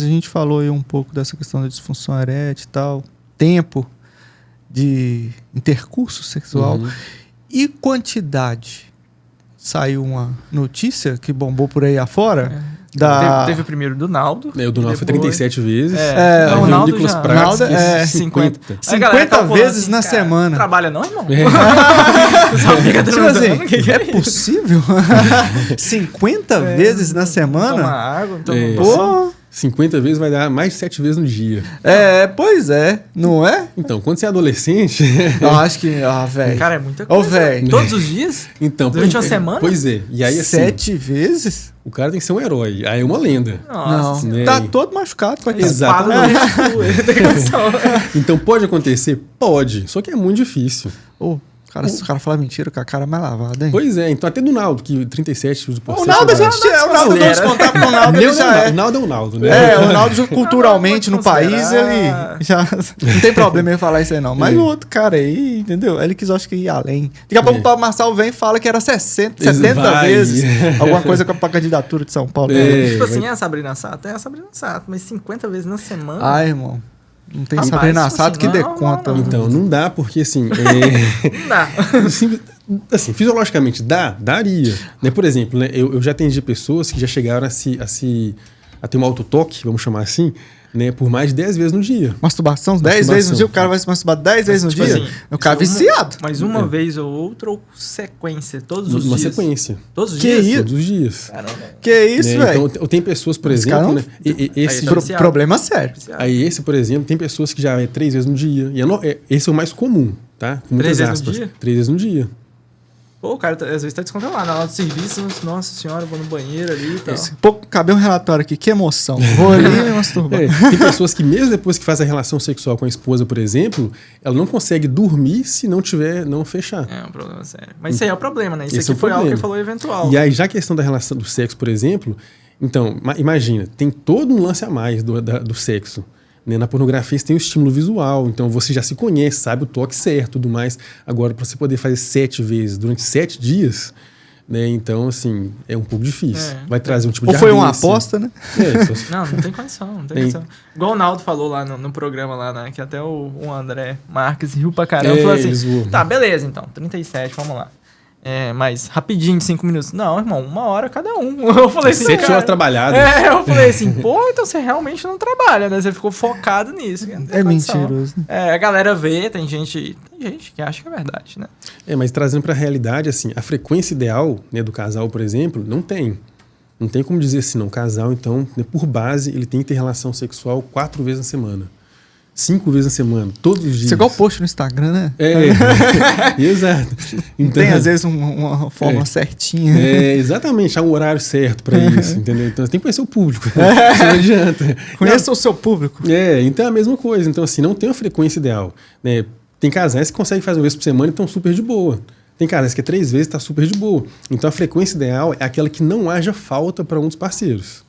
A gente falou aí um pouco dessa questão da disfunção erétil e tal, tempo de intercurso sexual e quantidade. Saiu uma notícia que bombou por aí afora. Teve o primeiro do Naldo. O do Naldo foi 37 vezes. O Naldo Nicolas já... Prates, Naldo é 50. 50 vezes assim, na semana. Trabalha não, irmão? Só fica assim, é possível? 50 vezes na semana? Toma água, toma 50 vezes vai dar mais de 7 vezes no dia. Pois é, não é? Então, quando você é adolescente... Eu acho que... velho. Cara, é muita coisa. Velho. Todos os dias? Então, durante uma semana? Pois é. E aí, assim... 7 vezes? O cara tem que ser um herói. Aí é uma lenda. Nossa. Não. Tá todo machucado com a Exatamente. Então, pode acontecer? Pode. Só que é muito difícil. O cara fala mentira com a cara mais lavada, hein? Pois é, então até do Naldo, que 37 O Naldo já o Naldo não descontar pro Naldo, ele já é. O Naldo é o Naldo, né? O Naldo culturalmente no país, ele já... Não tem problema ele falar isso aí, não. Mas o outro cara aí, entendeu? Ele quis, acho que ir além. Daqui a pouco o Pablo Marçal vem e fala que era 70 vezes. Alguma coisa pra candidatura de São Paulo. Tipo assim, é a Sabrina Sato? É a Sabrina Sato, mas 50 vezes na semana. Ai, irmão. Não tem Sabrina Sato que dê conta. Então, não dá, porque assim... Não dá. Assim, fisiologicamente, daria. Né? Por exemplo, né, eu já atendi pessoas que já chegaram a ter um autotoque, vamos chamar assim, né, por mais de 10 vezes no dia. Masturbação? 10 vezes no dia? O cara vai se masturbar 10 vezes no dia? Assim, o cara é viciado. Mas uma vez ou outra, ou sequência, todos os dias? Uma sequência. Todos os dias? Todos os dias. Caramba. Que isso, né? velho? Então, tem pessoas, por exemplo... Né, esse problema sério. Aí esse, por exemplo, tem pessoas que já é 3 vezes no dia. E esse é o mais comum, tá? Com 3 vezes aspas. no dia? 3 vezes no dia. Pô, o cara às vezes tá descontrolado. Na hora do serviço, nossa senhora, vou no banheiro ali e tal. Pô, cabeu um relatório aqui, que emoção. Vou ali e me masturbar. Tem pessoas que mesmo depois que faz a relação sexual com a esposa, por exemplo, ela não consegue dormir se não fechar. É um problema sério. Mas isso aí é o problema, né? Isso esse aqui foi algo que ele falou eventual. E aí, já a questão da relação do sexo, por exemplo, então, imagina, tem todo um lance a mais do sexo. Na pornografia você tem o estímulo visual, então você já se conhece, sabe o toque certo e tudo mais. Agora, para você poder fazer 7 vezes durante 7 dias, né? Então, assim, é um pouco difícil. Vai trazer um tipo de Ou foi uma aposta, né? Não tem condição, não tem condição. Igual o Naldo falou lá no programa, lá, né? Que até o André Marques riu pra caramba. Falou assim, tá, beleza, então, 37, vamos lá. Mas rapidinho, 5 minutos. Não, irmão, 1 hora cada um. Eu falei assim, 7 horas trabalhadas. Eu falei assim, pô, então você realmente não trabalha, né? Você ficou focado nisso. É mentiroso. A galera vê, tem gente que acha que é verdade, né? Mas trazendo pra realidade, assim, a frequência ideal, né, do casal, por exemplo, não tem. Não tem como dizer assim, não, casal, então, né, por base, ele tem que ter relação sexual 4 vezes na semana. 5 vezes na semana, todos os dias. Você igual post no Instagram, né? Exato. Então, tem, às vezes, uma forma certinha. Exatamente, há um horário certo para isso, entendeu? Então, você tem que conhecer o público. Não adianta. Conheça o seu público. Então é a mesma coisa. Então, assim, não tem uma frequência ideal. Né? Tem casais que conseguem fazer 1 vez por semana e estão super de boa. Tem casais que 3 vezes está super de boa. Então, a frequência ideal é aquela que não haja falta para um dos parceiros.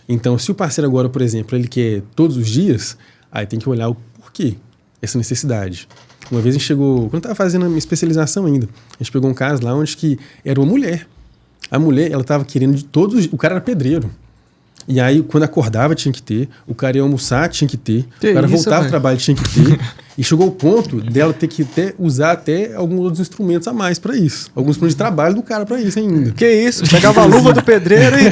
Então, se o parceiro agora, por exemplo, ele quer todos os dias... Aí tem que olhar o porquê, essa necessidade. Uma vez a gente chegou, quando eu estava fazendo a minha especialização ainda, a gente pegou um caso lá onde que era uma mulher. A mulher, ela estava querendo de todos os dias. O cara era pedreiro. E aí, quando acordava, tinha que ter. O cara ia almoçar, tinha que ter. O cara voltava do trabalho, tinha que ter. E chegou ao ponto dela ter que usar até alguns outros instrumentos a mais para isso. Alguns instrumentos de trabalho do cara para isso ainda. Que isso? Pegava a luva do pedreiro e...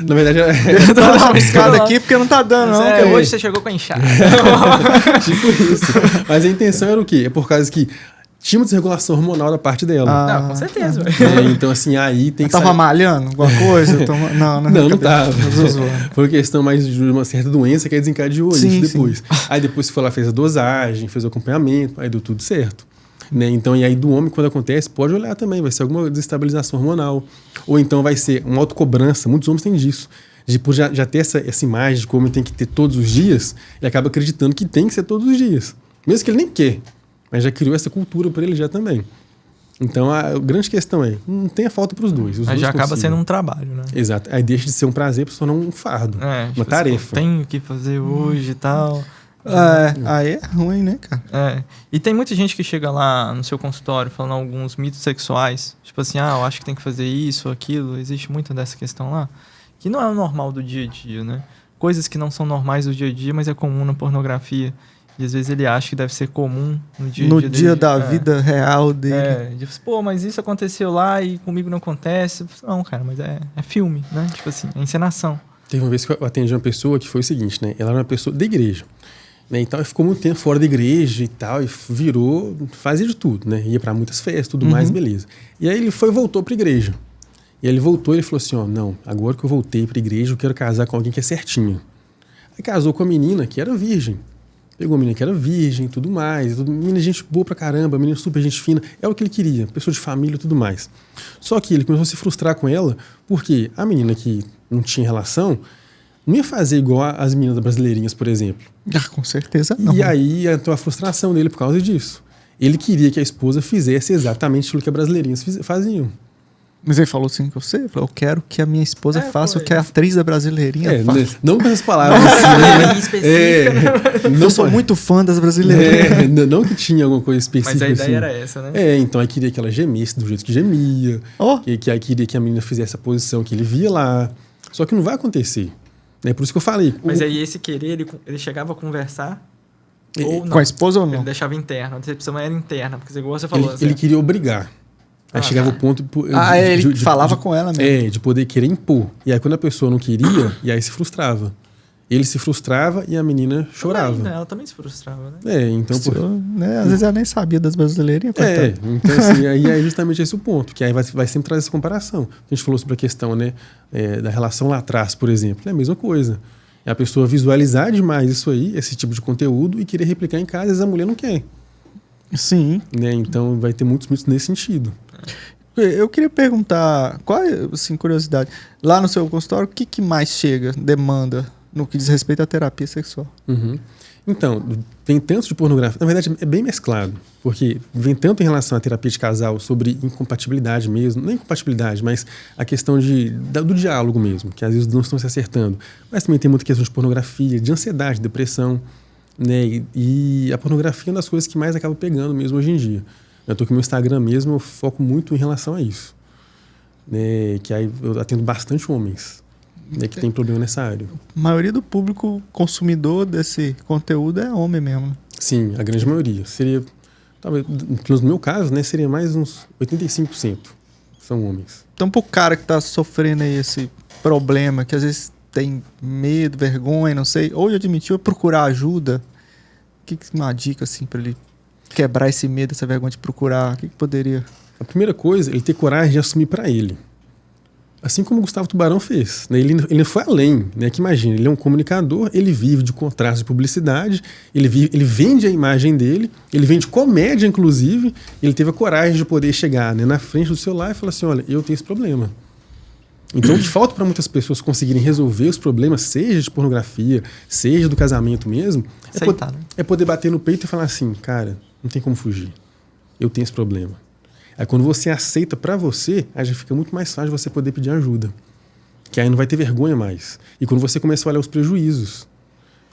Na verdade, eu tô dando uma escada aqui porque não tá dando, não. Hoje você chegou com a enxada. Tipo isso. Mas a intenção era o quê? É por causa que tinha uma desregulação hormonal da parte dela. Não, com certeza. Então, assim, aí tem que tava malhando alguma coisa? Não tava. Foi uma questão mais de uma certa doença que aí desencadeou isso depois. Sim. Aí depois você foi lá, fez a dosagem, fez o acompanhamento, aí deu tudo certo. Né? Então, e aí do homem, quando acontece, pode olhar também, vai ser alguma desestabilização hormonal. Ou então vai ser uma autocobrança, muitos homens têm disso. Por já ter essa imagem de como ele tem que ter todos os dias, ele acaba acreditando que tem que ser todos os dias. Mesmo que ele nem quer. Mas já criou essa cultura para ele já também. Então, a grande questão é, não tem a falta para os dois. Mas já acaba sendo um trabalho, né? Exato. Aí deixa de ser um prazer para se tornar um fardo, uma tarefa. Tenho que fazer hoje e tal. Aí é ruim, né, cara? E tem muita gente que chega lá no seu consultório falando alguns mitos sexuais. Tipo assim, eu acho que tem que fazer isso ou aquilo. Existe muito dessa questão lá. Que não é o normal do dia a dia, né? coisas que não são normais do dia a dia, mas é comum na pornografia. E às vezes ele acha que deve ser comum no dia a dia. No dia da vida real dele. Pô, mas isso aconteceu lá e comigo não acontece. Não, cara, mas é filme, né? Tipo assim, é encenação. Teve uma vez que eu atendi uma pessoa que foi o seguinte, né? Ela era uma pessoa da igreja. Né? Então, ela ficou muito tempo fora da igreja e tal, e virou, fazia de tudo, né? Ia para muitas festas, tudo mais, beleza. E aí ele voltou para a igreja. E aí ele voltou e ele falou assim, ó, não, agora que eu voltei para a igreja, eu quero casar com alguém que é certinho. Aí casou com a menina que era virgem. Pegou a menina que era virgem, tudo mais. Menina gente boa pra caramba, menina super gente fina. É o que ele queria, pessoa de família e tudo mais. Só que ele começou a se frustrar com ela, porque a menina que não tinha relação não ia fazer igual as meninas brasileirinhas, por exemplo. Com certeza não. E aí entrou a frustração dele por causa disso. Ele queria que a esposa fizesse exatamente o que as brasileirinhas faziam. Mas ele falou assim com você? Falou, eu quero que a minha esposa faça o que a atriz da Brasileirinha faz. Não com essas palavras assim, né? Eu sou muito fã das Brasileirinhas. Não que tinha alguma coisa específica. Mas a ideia assim. era essa, né? Então aí queria que ela gemesse do jeito que gemia. Que aí queria que a menina fizesse a posição que ele via lá. Só que não vai acontecer. É por isso que eu falei. Mas aí esse querer, ele chegava a conversar? Ou não? Com a esposa ou não? Ele deixava interno. A decepção era interna, porque igual você falou. Ele queria obrigar. Aí chegava o ponto... ele falava com ela mesmo. De poder querer impor. E aí quando a pessoa não queria, e aí se frustrava. Ele se frustrava e a menina chorava. Também, né? Ela também se frustrava, né? Então... Às vezes ela nem sabia das brasileirinhas. Então assim, aí é justamente esse o ponto. Que aí vai sempre trazer essa comparação. A gente falou sobre a questão, né, da relação lá atrás, por exemplo. É a mesma coisa. É a pessoa visualizar demais isso aí, esse tipo de conteúdo, e querer replicar em casa, às vezes a mulher não quer. Sim. Né? Então vai ter muitos mitos nesse sentido. Eu queria perguntar, qual é, assim, curiosidade, lá no seu consultório, o que mais chega, demanda, no que diz respeito à terapia sexual? Então, vem tanto de pornografia, na verdade é bem mesclado, porque vem tanto em relação à terapia de casal sobre incompatibilidade mesmo, não incompatibilidade, mas a questão do diálogo mesmo, que às vezes não estão se acertando, mas também tem muita questão de pornografia, de ansiedade, depressão, né? E a pornografia é uma das coisas que mais acaba pegando mesmo hoje em dia. Eu tô aqui no meu Instagram mesmo, eu foco muito em relação a isso. Né? Que aí eu atendo bastante homens, né, que tem problema nessa área. A maioria do público consumidor desse conteúdo é homem mesmo. Sim, a grande maioria. Seria, talvez, no meu caso, né, seria mais uns 85% são homens. Então, pro cara que tá sofrendo aí esse problema, que às vezes tem medo, vergonha, não sei, ou já admitiu, procurar ajuda, uma dica assim pra ele quebrar esse medo, essa vergonha de procurar, o que poderia? A primeira coisa, ele ter coragem de assumir para ele. Assim como o Gustavo Tubarão fez. Né? Ele foi além, né? Que imagina, ele é um comunicador, ele vive de contratos de publicidade, ele vende a imagem dele, ele vende comédia, inclusive, ele teve a coragem de poder chegar, né, na frente do celular e falar assim, olha, eu tenho esse problema. Então, o que falta para muitas pessoas conseguirem resolver os problemas, seja de pornografia, seja do casamento mesmo, é poder bater no peito e falar assim, cara, não tem como fugir. Eu tenho esse problema. Aí quando você aceita pra você, aí já fica muito mais fácil você poder pedir ajuda. Que aí não vai ter vergonha mais. E quando você começa a olhar os prejuízos,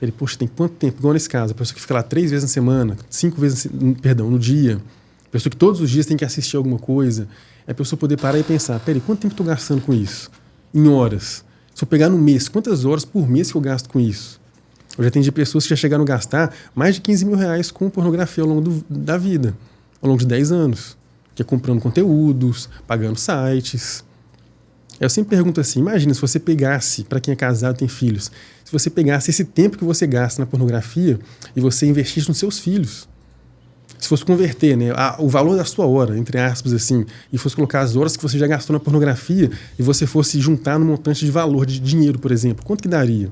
ele, poxa, tem quanto tempo? Igual nesse caso, a pessoa que fica lá 3 vezes na semana, 5 vezes, no dia, a pessoa que todos os dias tem que assistir alguma coisa, é a pessoa poder parar e pensar, peraí, quanto tempo eu tô gastando com isso? Em horas. Se eu pegar no mês, quantas horas por mês que eu gasto com isso? Eu já atendi pessoas que já chegaram a gastar mais de 15 mil reais com pornografia ao longo da vida, ao longo de 10 anos. Que é comprando conteúdos, pagando sites. Eu sempre pergunto assim, imagina se você pegasse, para quem é casado e tem filhos, se você pegasse esse tempo que você gasta na pornografia e você investisse nos seus filhos. Se fosse converter, né, o valor da sua hora, entre aspas, assim, e fosse colocar as horas que você já gastou na pornografia e você fosse juntar no montante de valor de dinheiro, por exemplo, quanto que daria?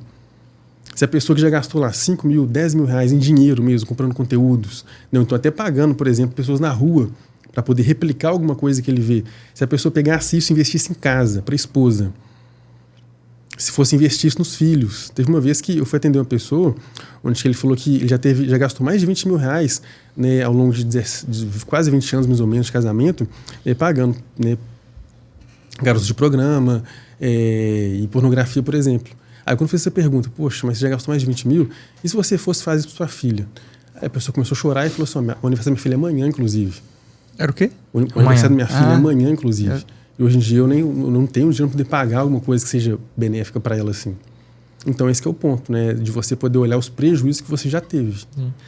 Se a pessoa que já gastou lá 5 mil, 10 mil reais em dinheiro mesmo, comprando conteúdos, não, então até pagando, por exemplo, pessoas na rua, para poder replicar alguma coisa que ele vê. Se a pessoa pegasse isso e investisse em casa, para a esposa. Se fosse investir isso nos filhos. Teve uma vez que eu fui atender uma pessoa, onde ele falou que ele já gastou mais de 20 mil reais, né, ao longo de quase 20 anos, mais ou menos, de casamento, pagando, né, garotos de programa e pornografia, por exemplo. Aí quando eu fiz essa pergunta, poxa, mas você já gastou mais de 20 mil? E se você fosse fazer isso para sua filha? Aí a pessoa começou a chorar e falou assim, o aniversário da minha filha é amanhã, inclusive. Era o quê? O aniversário da minha filha é amanhã, inclusive. E hoje em dia eu não tenho dinheiro para poder pagar alguma coisa que seja benéfica para ela, assim. Então esse que é o ponto, né? De você poder olhar os prejuízos que você já teve.